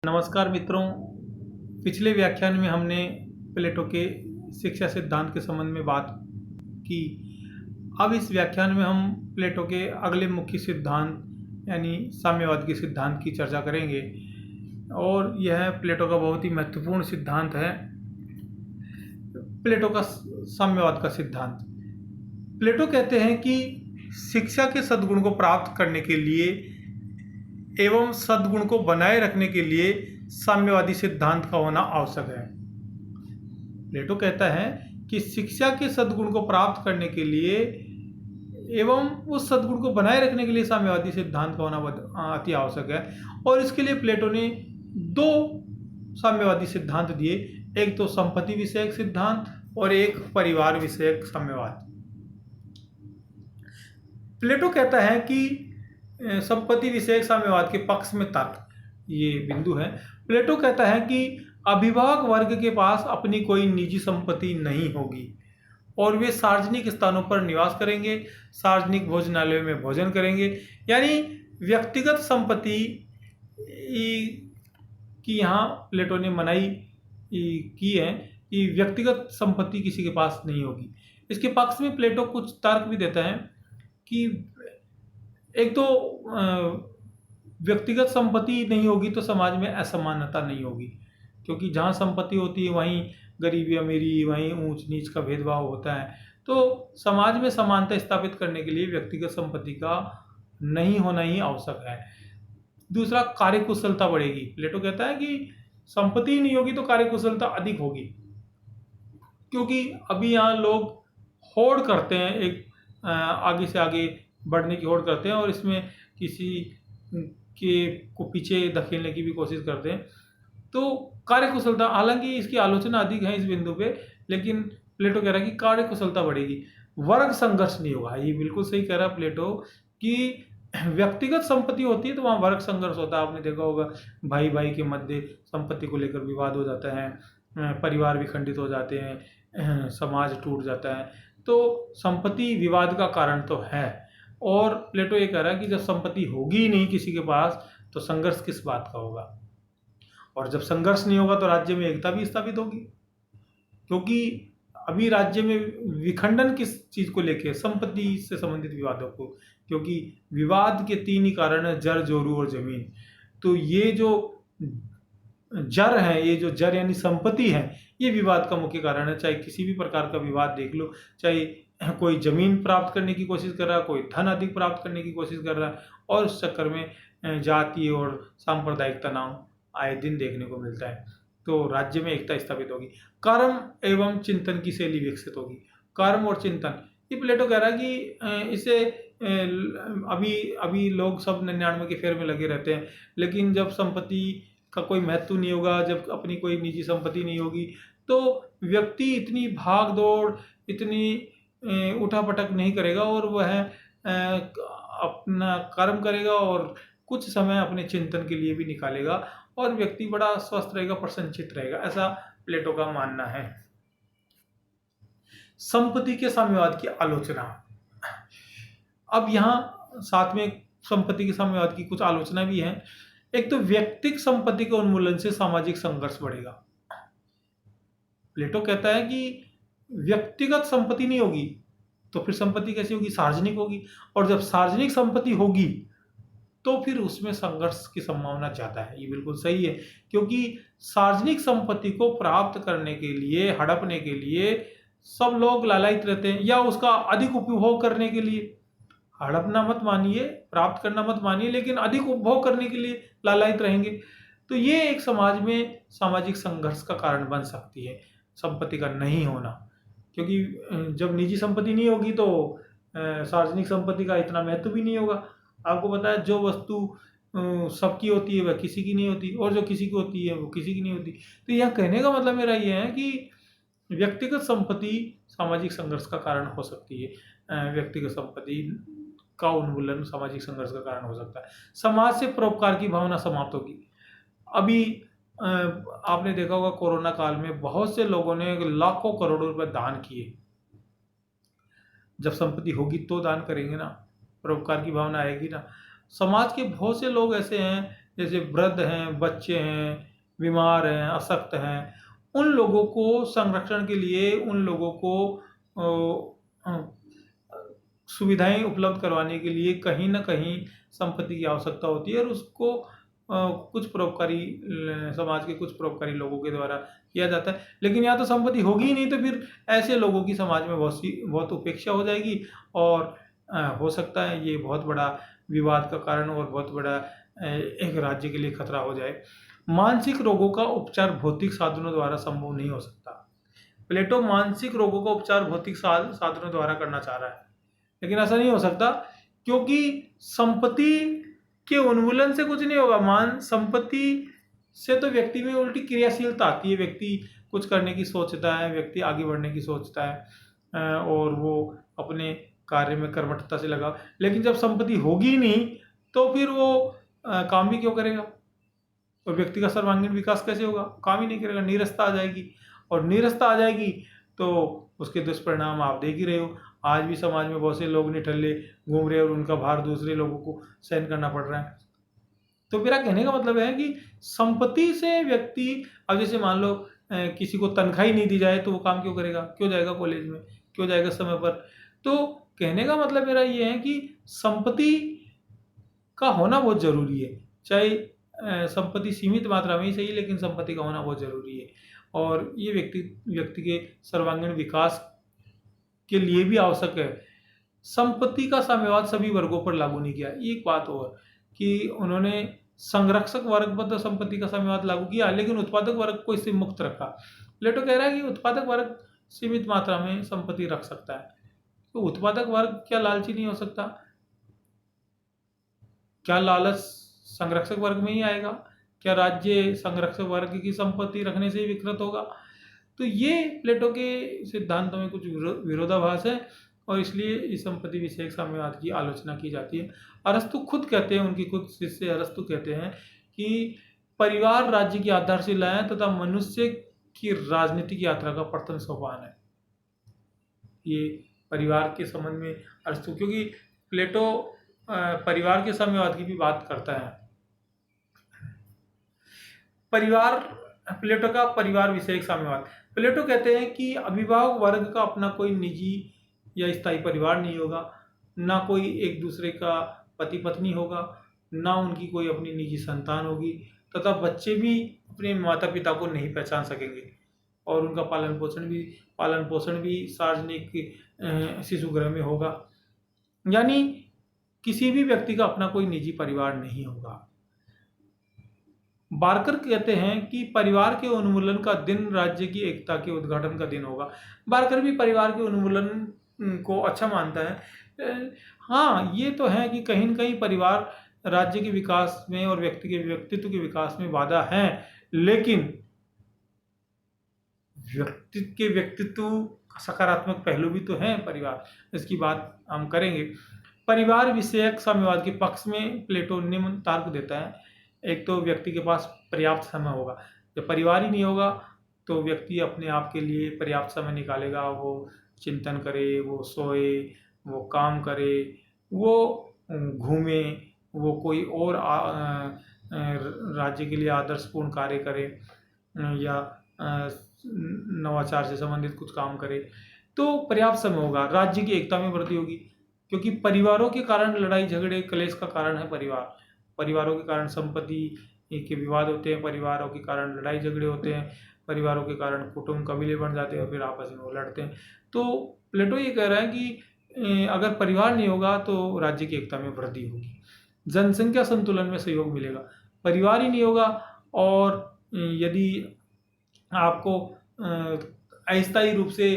नमस्कार मित्रों। पिछले व्याख्यान में हमने प्लेटो के शिक्षा सिद्धांत के संबंध में बात की। अब इस व्याख्यान में हम प्लेटो के अगले मुख्य सिद्धांत यानी साम्यवाद के सिद्धांत की चर्चा करेंगे और यह प्लेटो का बहुत ही महत्वपूर्ण सिद्धांत है। प्लेटो का साम्यवाद का सिद्धांत। प्लेटो कहते हैं कि शिक्षा के सद्गुण को प्राप्त करने के लिए एवं सद्गुण को बनाए रखने के लिए साम्यवादी सिद्धांत का होना आवश्यक है। प्लेटो कहता है कि शिक्षा के सद्गुण को प्राप्त करने के लिए एवं उस सद्गुण को बनाए रखने के लिए साम्यवादी सिद्धांत का होना अति आवश्यक है। और इसके लिए प्लेटो ने दो साम्यवादी सिद्धांत दिए, एक तो संपत्ति विषयक सिद्धांत और एक परिवार विषयक साम्यवाद। प्लेटो कहता है कि संपत्ति विषयक साम्यवाद के पक्ष में तर्क, ये बिंदु है। प्लेटो कहता है कि अभिभावक वर्ग के पास अपनी कोई निजी संपत्ति नहीं होगी और वे सार्वजनिक स्थानों पर निवास करेंगे, सार्वजनिक भोजनालयों में भोजन करेंगे। यानी व्यक्तिगत संपत्ति की यहाँ प्लेटो ने मनाही की है कि व्यक्तिगत संपत्ति किसी के पास नहीं होगी। इसके पक्ष में प्लेटो कुछ तर्क भी देता है कि एक तो व्यक्तिगत संपत्ति नहीं होगी तो समाज में असमानता नहीं होगी, क्योंकि जहाँ संपत्ति होती है वहीं गरीबी अमीरी, वहीं ऊंच नीच का भेदभाव होता है। तो समाज में समानता स्थापित करने के लिए व्यक्तिगत संपत्ति का नहीं होना ही आवश्यक है। दूसरा, कार्यकुशलता बढ़ेगी। प्लेटो कहता है कि संपत्ति नहीं होगी तो कार्यकुशलता अधिक होगी, क्योंकि अभी यहाँ लोग होड़ करते हैं, एक आगे से आगे बढ़ने की होड़ करते हैं और इसमें किसी के को पीछे धकेलने की भी कोशिश करते हैं। तो कार्यकुशलता, हालांकि इसकी आलोचना अधिक है इस बिंदु पे, लेकिन प्लेटो कह रहा है कि कार्यकुशलता बढ़ेगी, वर्ग संघर्ष नहीं होगा। ये बिल्कुल सही कह रहा है प्लेटो कि व्यक्तिगत संपत्ति होती है तो वहाँ वर्ग संघर्ष होता है। आपने देखा होगा भाई भाई के मध्य संपत्ति को लेकर विवाद हो जाता है, परिवार विखंडित हो जाते हैं, समाज टूट जाता है। तो संपत्ति विवाद का कारण तो है। और प्लेटो ये कह रहा है कि जब संपत्ति होगी ही नहीं किसी के पास तो संघर्ष किस बात का होगा, और जब संघर्ष नहीं होगा तो राज्य में एकता भी स्थापित होगी। क्योंकि अभी राज्य में विखंडन किस चीज को लेके, संपत्ति से संबंधित विवादों को, क्योंकि विवाद के तीन ही कारण है, जर, जोरू और जमीन। तो ये जो जर है, ये जो जर यानी संपत्ति है, ये विवाद का मुख्य कारण है। चाहे किसी भी प्रकार का विवाद देख लो, चाहे कोई जमीन प्राप्त करने की कोशिश कर रहा है, कोई धन अधिक प्राप्त करने की कोशिश कर रहा है, और उस चक्कर में जाति और सांप्रदायिक तनाव आए दिन देखने को मिलता है। तो राज्य में एकता स्थापित होगी, कर्म एवं चिंतन की शैली विकसित होगी। कर्म और चिंतन, ये प्लेटो कह रहा है कि इसे अभी लोग सब 99 के फेर में लगे रहते हैं, लेकिन जब संपत्ति का कोई महत्व नहीं होगा, जब अपनी कोई निजी संपत्ति नहीं होगी, तो व्यक्ति इतनी भाग दौड़, इतनी उठापटक नहीं करेगा और वह अपना कर्म करेगा और कुछ समय अपने चिंतन के लिए भी निकालेगा और व्यक्ति बड़ा स्वस्थ रहेगा, प्रसन्नचित रहेगा। ऐसा प्लेटो का मानना है। संपत्ति के साम्यवाद की आलोचना। अब यहाँ साथ में संपत्ति के साम्यवाद की कुछ आलोचना भी है। एक तो व्यक्तिगत संपत्ति के उन्मूलन से सामाजिक संघर्ष बढ़ेगा। प्लेटो कहता है कि व्यक्तिगत संपत्ति नहीं होगी तो फिर संपत्ति कैसी होगी, सार्वजनिक होगी, और जब सार्वजनिक संपत्ति होगी तो फिर उसमें संघर्ष की संभावना ज्यादा है। ये बिल्कुल सही है, क्योंकि सार्वजनिक संपत्ति को प्राप्त करने के लिए, हड़पने के लिए सब लोग लालायित रहते हैं, या उसका अधिक उपभोग करने के लिए। हड़पना मत मानिए, प्राप्त करना मत मानिए, लेकिन अधिक उपभोग करने के लिए लालायित रहेंगे। तो ये एक समाज में सामाजिक संघर्ष का कारण बन सकती है, संपत्ति का नहीं होना। क्योंकि जब निजी संपत्ति नहीं होगी तो सार्वजनिक संपत्ति का इतना महत्व भी नहीं होगा। आपको पता है, जो वस्तु सबकी होती है वह किसी की नहीं होती, और जो किसी की होती है वो किसी की नहीं होती। तो यह कहने का मतलब मेरा ये है कि व्यक्तिगत संपत्ति सामाजिक संघर्ष का कारण हो सकती है। व्यक्तिगत संपत्ति का उन्मूलन सामाजिक संघर्ष का कारण हो सकता है। समाज से परोपकार की भावना समाप्त होगी। अभी आपने देखा होगा कोरोना काल में बहुत से लोगों ने लाखों करोड़ों रुपए दान किए। जब संपत्ति होगी तो दान करेंगे ना, परोपकार की भावना आएगी ना। समाज के बहुत से लोग ऐसे हैं जैसे वृद्ध हैं, बच्चे हैं, बीमार हैं, अशक्त हैं, उन लोगों को संरक्षण के लिए, उन लोगों को सुविधाएं उपलब्ध करवाने के लिए कहीं ना कहीं संपत्ति की आवश्यकता होती है, और उसको कुछ परोपकारी समाज के कुछ परोपकारी लोगों के द्वारा किया जाता है। लेकिन यहाँ तो संपत्ति होगी ही नहीं, तो फिर ऐसे लोगों की समाज में बहुत उपेक्षा हो जाएगी, और हो सकता है ये बहुत बड़ा विवाद का कारण और बहुत बड़ा एक राज्य के लिए खतरा हो जाए। मानसिक रोगों का उपचार भौतिक साधनों द्वारा संभव नहीं हो सकता। प्लेटो मानसिक रोगों का उपचार भौतिक साधनों द्वारा करना चाह रहा है, लेकिन ऐसा नहीं हो सकता, क्योंकि संपत्ति के उन्मूलन से कुछ नहीं होगा। संपत्ति से तो व्यक्ति में उल्टी क्रियाशीलता आती है, व्यक्ति कुछ करने की सोचता है, व्यक्ति आगे बढ़ने की सोचता है, और वो अपने कार्य में कर्मठता से लगा। लेकिन जब संपत्ति होगी ही नहीं, तो फिर वो काम भी क्यों करेगा, और व्यक्ति का सर्वांगीण विकास कैसे होगा? काम ही नहीं करेगा, नीरसता आ जाएगी, और नीरसता आ जाएगी तो उसके दुष्परिणाम आप देख ही रहे हो। आज भी समाज में बहुत से लोग निठल्ले घूम रहे हैं, और उनका भार दूसरे लोगों को सहन करना पड़ रहा है। तो मेरा कहने का मतलब है कि संपत्ति से व्यक्ति, अब जैसे मान लो किसी को तनख्वाह ही नहीं दी जाए, तो वो काम क्यों करेगा, क्यों जाएगा कॉलेज में, क्यों जाएगा समय पर? तो कहने का मतलब मेरा ये है कि संपत्ति का होना बहुत जरूरी है, चाहे संपत्ति सीमित मात्रा में ही सही, लेकिन संपत्ति का होना बहुत जरूरी है, और ये व्यक्ति के सर्वांगीण विकास के लिए भी आवश्यक है। संपत्ति का साम्यवाद सभी वर्गों पर लागू नहीं किया। एक बात और कि उन्होंने संरक्षक वर्ग पर तो संपत्ति का साम्यवाद लागू किया, लेकिन उत्पादक वर्ग को इससे मुक्त रखा। प्लेटो कह रहा है कि उत्पादक वर्ग सीमित मात्रा में संपत्ति रख सकता है। तो उत्पादक वर्ग क्या लालची नहीं हो सकता? क्या लालच संरक्षक वर्ग में ही आएगा? क्या राज्य संरक्षक वर्ग की संपत्ति रखने से ही विकृत होगा? तो ये प्लेटो के सिद्धांतों में कुछ विरोधाभास है, और इसलिए इस संपत्ति विषयक साम्यवाद की आलोचना की जाती है। अरस्तु खुद कहते हैं, उनकी खुद शिष्य अरस्तु कहते हैं कि परिवार राज्य की आधारशिला है तथा मनुष्य की राजनीतिक यात्रा का प्रथम सोपान है। ये परिवार के संबंध में अरस्तु, क्योंकि प्लेटो परिवार के साम्यवाद की भी बात करता है। प्लेटो का परिवार विषयक साम्यवाद। प्लेटो कहते हैं कि अभिभावक वर्ग का अपना कोई निजी या स्थायी परिवार नहीं होगा, ना कोई एक दूसरे का पति पत्नी होगा, ना उनकी कोई अपनी निजी संतान होगी, तथा बच्चे भी अपने माता पिता को नहीं पहचान सकेंगे, और उनका पालन पोषण भी सार्वजनिक शिशु गृह में होगा। यानी किसी भी व्यक्ति का अपना कोई निजी परिवार नहीं होगा। बार्कर कहते हैं कि परिवार के उन्मूलन का दिन राज्य की एकता के उद्घाटन का दिन होगा। बार्कर भी परिवार के उन्मूलन को अच्छा मानता है। हाँ, ये तो है कि कहीं न कहीं परिवार राज्य के विकास में और व्यक्ति के व्यक्तित्व के विकास में बाधा है, लेकिन व्यक्तित्व सकारात्मक पहलू भी तो है परिवार, इसकी बात हम करेंगे। परिवार विषयक साम्यवाद के पक्ष में प्लेटो निम्न तर्क देता है। एक तो व्यक्ति के पास पर्याप्त समय होगा। जब परिवार ही नहीं होगा तो व्यक्ति अपने आप के लिए पर्याप्त समय निकालेगा, वो चिंतन करे, वो सोए, वो काम करे, वो घूमे, वो कोई और राज्य के लिए आदर्शपूर्ण कार्य करे, या नवाचार से संबंधित कुछ काम करे, तो पर्याप्त समय होगा। राज्य की एकता में वृद्धि होगी, क्योंकि परिवारों के कारण लड़ाई झगड़े क्लेश का कारण है परिवार। परिवारों के कारण संपत्ति के विवाद होते हैं, परिवारों के कारण लड़ाई झगड़े होते हैं, परिवारों के कारण कुटुंब कबीले बन जाते हैं, फिर आपस में वो लड़ते हैं। तो प्लेटो ये कह रहा है कि अगर परिवार नहीं होगा तो राज्य की एकता में वृद्धि होगी, जनसंख्या संतुलन में सहयोग मिलेगा। परिवार ही नहीं होगा, और यदि आपको अस्थायी रूप से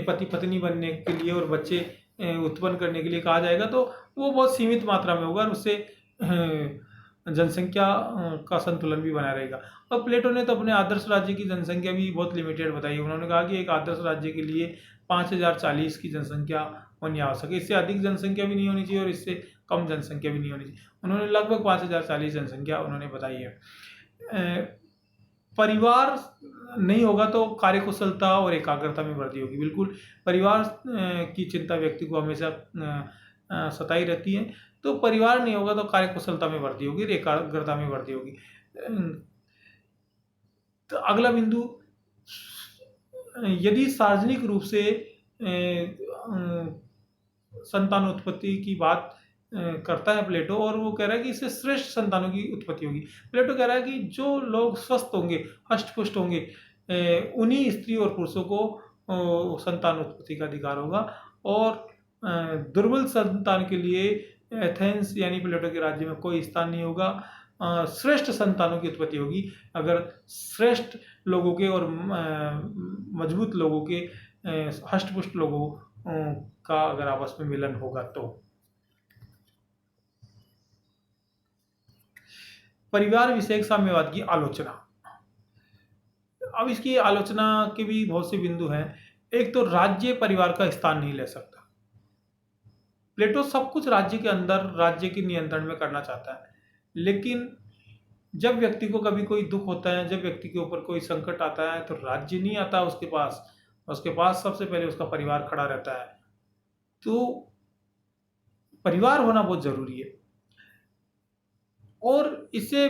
पति पत्नी बनने के लिए और बच्चे उत्पन्न करने के लिए कहा जाएगा, तो वो बहुत सीमित मात्रा में होगा, और उससे जनसंख्या का संतुलन भी बना रहेगा। और प्लेटो ने तो अपने आदर्श राज्य की जनसंख्या भी बहुत लिमिटेड बताई। उन्होंने कहा कि एक आदर्श राज्य के लिए 5040 की जनसंख्या होनी आवश्यक है, इससे अधिक जनसंख्या भी नहीं होनी चाहिए और इससे कम जनसंख्या भी नहीं होनी चाहिए। उन्होंने लगभग 5040 जनसंख्या उन्होंने बताई है। परिवार नहीं होगा तो कार्यकुशलता और एकाग्रता में वृद्धि होगी। बिल्कुल, परिवार की चिंता व्यक्ति को हमेशा सताई रहती है। तो परिवार नहीं होगा तो कार्यकुशलता में वृद्धि होगी, एकाग्रता में वृद्धि होगी। तो अगला बिंदु, यदि सार्वजनिक रूप से संतानोत्पत्ति की बात करता है प्लेटो, और वो कह रहा है कि इससे श्रेष्ठ संतानों की उत्पत्ति होगी। प्लेटो कह रहा है कि जो लोग स्वस्थ होंगे, हष्ट-पुष्ट होंगे, उन्हीं स्त्री और पुरुषों को संतान उत्पत्ति का अधिकार होगा, और दुर्बल संतान के लिए एथेंस यानी प्लेटो के राज्य में कोई स्थान नहीं होगा। श्रेष्ठ संतानों की उत्पत्ति होगी अगर श्रेष्ठ लोगों के और मजबूत लोगों के, हष्ट-पुष्ट लोगों का अगर आपस में मिलन होगा तो। परिवार विषयक साम्यवाद की आलोचना। अब इसकी आलोचना के भी बहुत से बिंदु हैं। एक तो राज्य परिवार का स्थान नहीं ले सकता। प्लेटो सब कुछ राज्य के अंदर, राज्य के नियंत्रण में करना चाहता है, लेकिन जब व्यक्ति को कभी कोई दुख होता है, जब व्यक्ति के ऊपर कोई संकट आता है, तो राज्य नहीं आता उसके पास सबसे पहले उसका परिवार खड़ा रहता है। तो परिवार होना बहुत जरूरी है, और इससे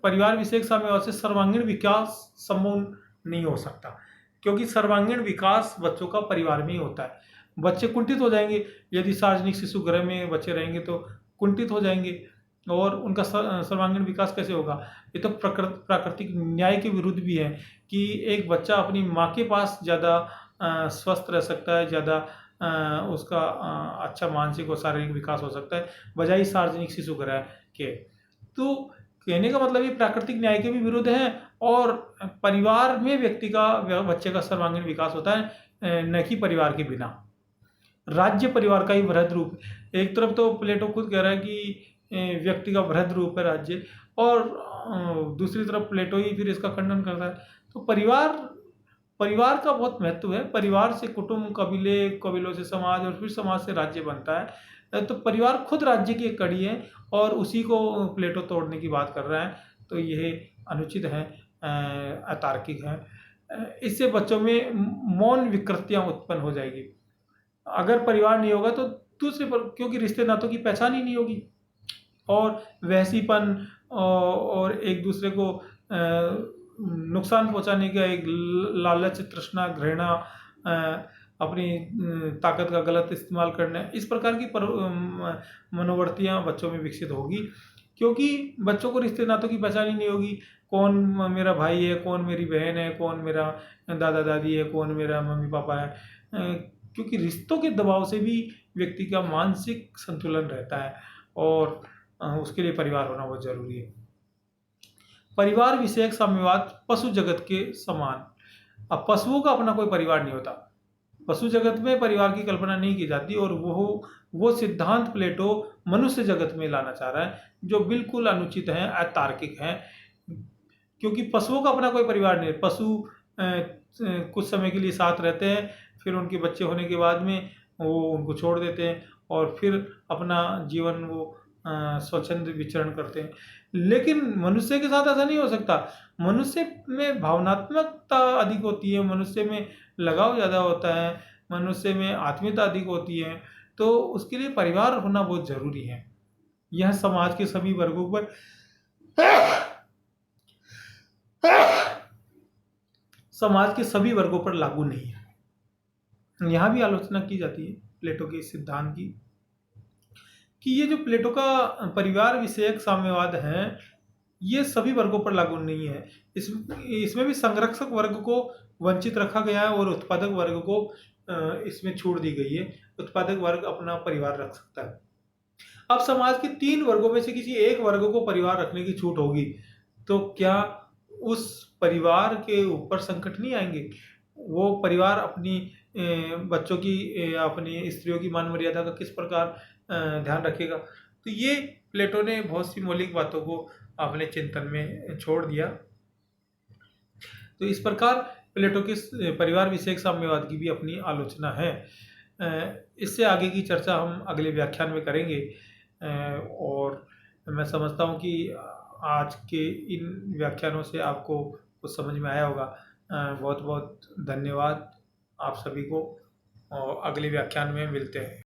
परिवार विषयक साम्यवाद से सर्वांगीण विकास संभव नहीं हो सकता, क्योंकि सर्वांगीण विकास बच्चों का परिवार में ही होता है। बच्चे कुंठित हो जाएंगे, यदि सार्वजनिक शिशु गृह में बच्चे रहेंगे तो कुंठित हो जाएंगे, और उनका सर्वांगीण विकास कैसे होगा? ये तो प्राकृतिक न्याय के विरुद्ध भी है कि एक बच्चा अपनी माँ के पास ज़्यादा स्वस्थ रह सकता है, ज़्यादा उसका अच्छा मानसिक और शारीरिक विकास हो सकता है, बजाय सार्वजनिक शिशु गृह के। तो कहने का मतलब ये प्राकृतिक न्याय के भी विरुद्ध है, और परिवार में व्यक्ति का, बच्चे का सर्वांगीण विकास होता है, न कि परिवार के बिना। राज्य परिवार का ही वृहद रूप। एक तरफ तो प्लेटो खुद कह रहा है कि व्यक्ति का वृहद रूप है राज्य, और दूसरी तरफ प्लेटो ही फिर इसका खंडन करता है। तो परिवार का बहुत महत्व है। परिवार से कुटुंब, कबीले, कबीलों से समाज, और फिर समाज से राज्य बनता है। तो परिवार खुद राज्य की एक कड़ी है, और उसी को प्लेटो तोड़ने की बात कर रहा है। तो यह अनुचित है, अतार्किक है। इससे बच्चों में मौन विकृतियां उत्पन्न हो जाएगी। अगर परिवार नहीं होगा तो दूसरे पर, क्योंकि रिश्ते नातों की पहचान ही नहीं होगी, और वैसीपन और एक दूसरे को नुकसान पहुंचाने का एक लालच, तृष्णा, घृणा, अपनी ताकत का गलत इस्तेमाल करना, इस प्रकार की मनोवृत्तियां बच्चों में विकसित होगी, क्योंकि बच्चों को रिश्ते नातों की पहचान ही नहीं होगी। कौन मेरा भाई है, कौन मेरी बहन है, कौन मेरा दादा दादी है, कौन मेरा मम्मी पापा है, क्योंकि रिश्तों के दबाव से भी व्यक्ति का मानसिक संतुलन रहता है, और उसके लिए परिवार होना बहुत जरूरी है। परिवार विषयक साम्यवाद पशु जगत के समान। अब पशुओं का अपना कोई परिवार नहीं होता, पशु जगत में परिवार की कल्पना नहीं की जाती, और वो सिद्धांत प्लेटो मनुष्य जगत में लाना चाह रहा है, जो बिल्कुल अनुचित है, अतार्किक है। क्योंकि पशुओं का अपना कोई परिवार नहीं है। पशु कुछ समय के लिए साथ रहते हैं, फिर उनके बच्चे होने के बाद में वो उनको छोड़ देते हैं, और फिर अपना जीवन वो स्वच्छंद विचरण करते हैं। लेकिन मनुष्य के साथ ऐसा नहीं हो सकता। मनुष्य में भावनात्मकता अधिक होती है, मनुष्य में लगाव ज़्यादा होता है, मनुष्य में आत्मीयता अधिक होती है। तो उसके लिए परिवार होना बहुत जरूरी है। यह समाज के सभी वर्गों पर लागू नहीं है। यहाँ भी आलोचना की जाती है प्लेटो के सिद्धांत की, कि ये जो प्लेटो का परिवार विषयक साम्यवाद है, ये सभी वर्गों पर लागू नहीं है। इसमें भी संरक्षक वर्ग को वंचित रखा गया है, और उत्पादक वर्ग को इसमें छूट दी गई है। उत्पादक वर्ग अपना परिवार रख सकता है। अब समाज के 3 वर्गों में से किसी एक वर्ग को परिवार रखने की छूट होगी, तो क्या उस परिवार के ऊपर संकट नहीं आएंगे? वो परिवार अपनी बच्चों की, अपनी स्त्रियों की मान मर्यादा का किस प्रकार ध्यान रखेगा? तो ये प्लेटो ने बहुत सी मौलिक बातों को अपने चिंतन में छोड़ दिया। तो इस प्रकार प्लेटो के परिवार विषयक साम्यवाद की भी अपनी आलोचना है। इससे आगे की चर्चा हम अगले व्याख्यान में करेंगे, और मैं समझता हूँ कि आज के इन व्याख्यानों से आपको कुछ समझ में आया होगा। बहुत बहुत धन्यवाद आप सभी को, और अगले व्याख्यान में मिलते हैं।